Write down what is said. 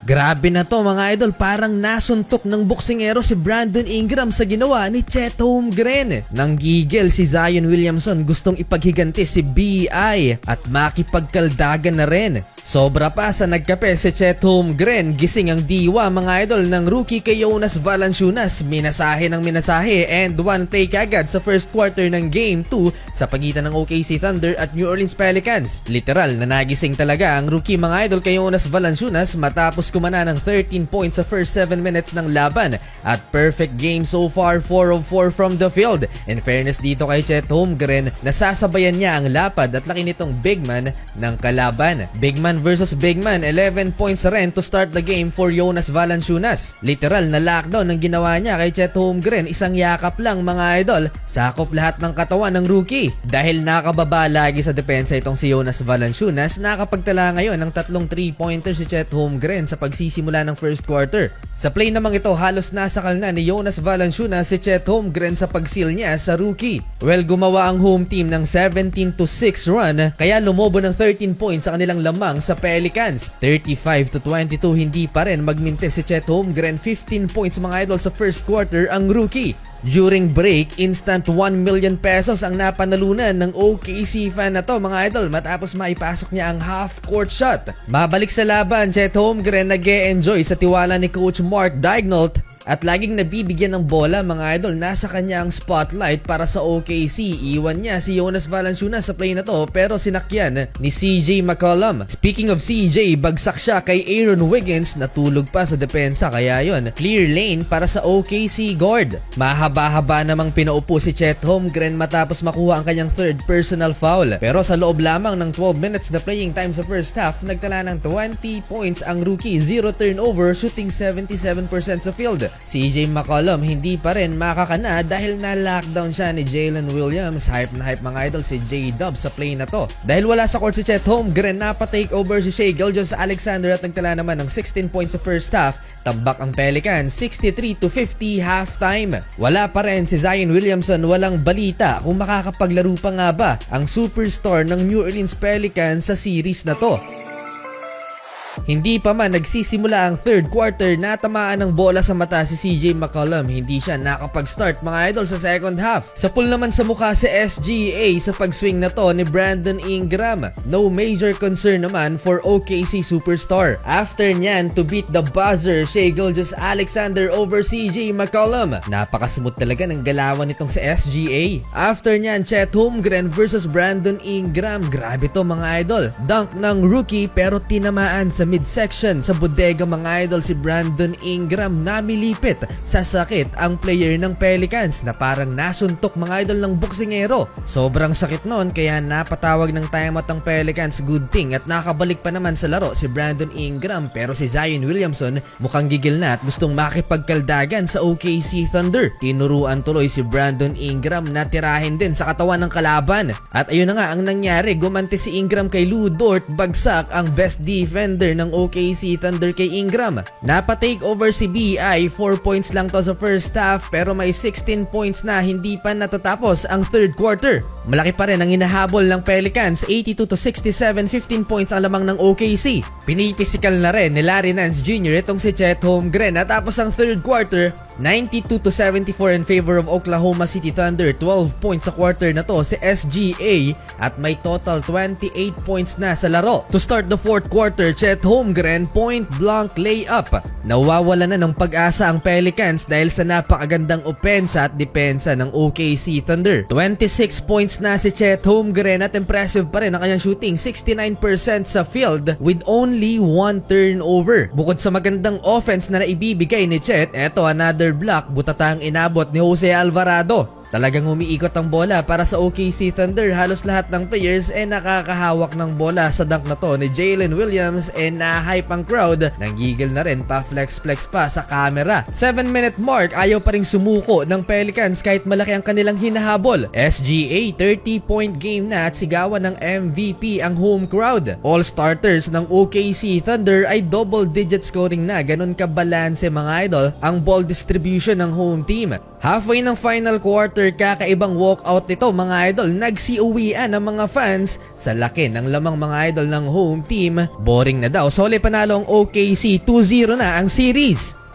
Grabe na to mga idol, parang nasuntok ng boksingero si Brandon Ingram sa ginawa ni Chet Holmgren. Nanggigil si Zion Williamson, gustong ipaghiganti si BI at makipagkaldagan na rin. Sobra pa sa nagkape si Chet Holmgren, gising ang diwa mga idol ng rookie kay Jonas Valanciunas. Minasahe ng minasahe and one play kagad sa first quarter ng Game 2 sa pagitan ng OKC Thunder at New Orleans Pelicans. Literal na nagising talaga ang rookie mga idol kay Jonas Valanciunas matapos kumana ng 13 points sa first 7 minutes ng laban at perfect game so far, 4 of 4 from the field. In fairness dito kay Chet Holmgren, nasasabayan niya ang lapad at laki nitong big man ng kalaban. Big man versus big man, 11 points rin to start the game for Jonas Valanciunas. Literal na lockdown ang ginawa niya kay Chet Holmgren, isang yakap lang mga idol, sakop lahat ng katawan ng rookie. Dahil nakababa lagi sa depensa itong si Jonas Valanciunas, nakapagtala ngayon ng tatlong 3-pointer si Chet Holmgren sa pagsisimula ng first quarter. Sa play namang ito, halos nasakal na ni Jonas Valanciunas si Chet Holmgren sa pagsil niya sa rookie. Well, gumawa ang home team ng 17-6 run, kaya lumobo ng 13 points sa kanilang lamang sa Pelicans. 35-22, hindi pa rin magmintis si Chet Holmgren, 15 points mga idol sa first quarter ang rookie. During break, instant 1 million pesos ang napanalunan ng OKC fan na to mga idol matapos maipasok niya ang half-court shot. Babalik sa laban, Chet Holmgren nag-e-enjoy sa tiwala ni Coach Mark Daigneault at laging nabibigyan ng bola mga idol. Nasa kanya ang spotlight para sa OKC. Iwan niya si Jonas Valanciunas sa play na to pero sinakyan ni CJ McCollum. Speaking of CJ, bagsak siya kay Aaron Wiggins, natulog pa sa depensa kaya yon, clear lane para sa OKC guard. Mahaba-haba namang pinaupo si Chet Holmgren matapos makuha ang kanyang third personal foul. Pero sa loob lamang ng 12 minutes na playing time sa first half, nagtala ng 20 points ang rookie, 0 turnover, shooting 77% sa field. CJ McCollum hindi pa rin makakana dahil na-lockdown siya ni Jalen Williams. Hype na hype mga idol si J-Dub sa play na to. Dahil wala sa court si Chet Holmgren, napatake over si Shai Gilgeous-Alexander at nagtala naman ng 16 points sa first half. Tambak ang Pelicans, 63-50 halftime. Wala pa rin si Zion Williamson, walang balita kung makakapaglaro pa nga ba ang superstar ng New Orleans Pelicans sa series na to. Hindi pa man nagsisimula ang third quarter, natamaan ng bola sa mata si CJ McCollum. Hindi siya nakapag-start mga idol sa second half. Sa pull naman sa mukha si SGA sa pag-swing na to ni Brandon Ingram. No major concern naman for OKC superstar. After niyan to beat the buzzer, Shai Gilgeous-Alexander over CJ McCollum. Napakasmooth talaga ng galawan nitong si SGA. After niyan, Chet Holmgren versus Brandon Ingram. Grabe to mga idol. Dunk ng rookie pero tinamaan sa midsection sa bodega mga idol si Brandon Ingram. Namilipit sa sakit ang player ng Pelicans na parang nasuntok mga idol ng boksingero. Sobrang sakit nun kaya napatawag ng timeout ang Pelicans. Good thing at nakabalik pa naman sa laro si Brandon Ingram pero si Zion Williamson mukhang gigil na at gustong makipagkaldagan sa OKC Thunder. Tinuruan tuloy si Brandon Ingram na tirahin din sa katawan ng kalaban. At ayun na nga ang nangyari, gumanti si Ingram kay Lu Dort, bagsak ang best defender ng OKC Thunder kay Ingram. Napa-take over si BI, 4 points lang to sa first half pero may 16 points na, hindi pa natatapos ang third quarter. Malaki pa rin ang hinahabol ng Pelicans, 82-67, 15 points ang lamang ng OKC. Pinipisikal na rin ni Larry Nance Jr. itong si Chet Holmgren. Natapos ang third quarter, 92-74 in favor of Oklahoma City Thunder. 12 points sa quarter na to si SGA at may total 28 points na sa laro. To start the fourth quarter, Chet Holmgren point blank layup. Nawawala na ng pag-asa ang Pelicans dahil sa napakagandang opensa at depensa ng OKC Thunder. 26 points na si Chet Holmgren at impressive pa rin ang kanyang shooting, 69% sa field with only 1 turnover. Bukod sa magandang offense na naibibigay ni Chet, eto another block, butatang inabot ni Jose Alvarado. Talagang umiikot ang bola para sa OKC Thunder. Halos lahat ng players nakakahawak ng bola sa dunk na to ni Jalen Williams na-hype ang crowd. Nanggigil na rin, pa-flex-flex pa sa camera. 7-minute mark, ayaw pa ring sumuko ng Pelicans kahit malaki ang kanilang hinahabol. SGA 30-point game na at sigawan ng MVP ang home crowd. All starters ng OKC Thunder ay double-digit scoring na. Ganon kabalanse mga idol ang ball distribution ng home team. Halfway ng final quarter, After kakaibang walkout nito mga idol, nagsiuwian ang mga fans sa laki ng lamang mga idol ng home team. Boring na daw, sole panalo ang OKC, 2-0 na ang series.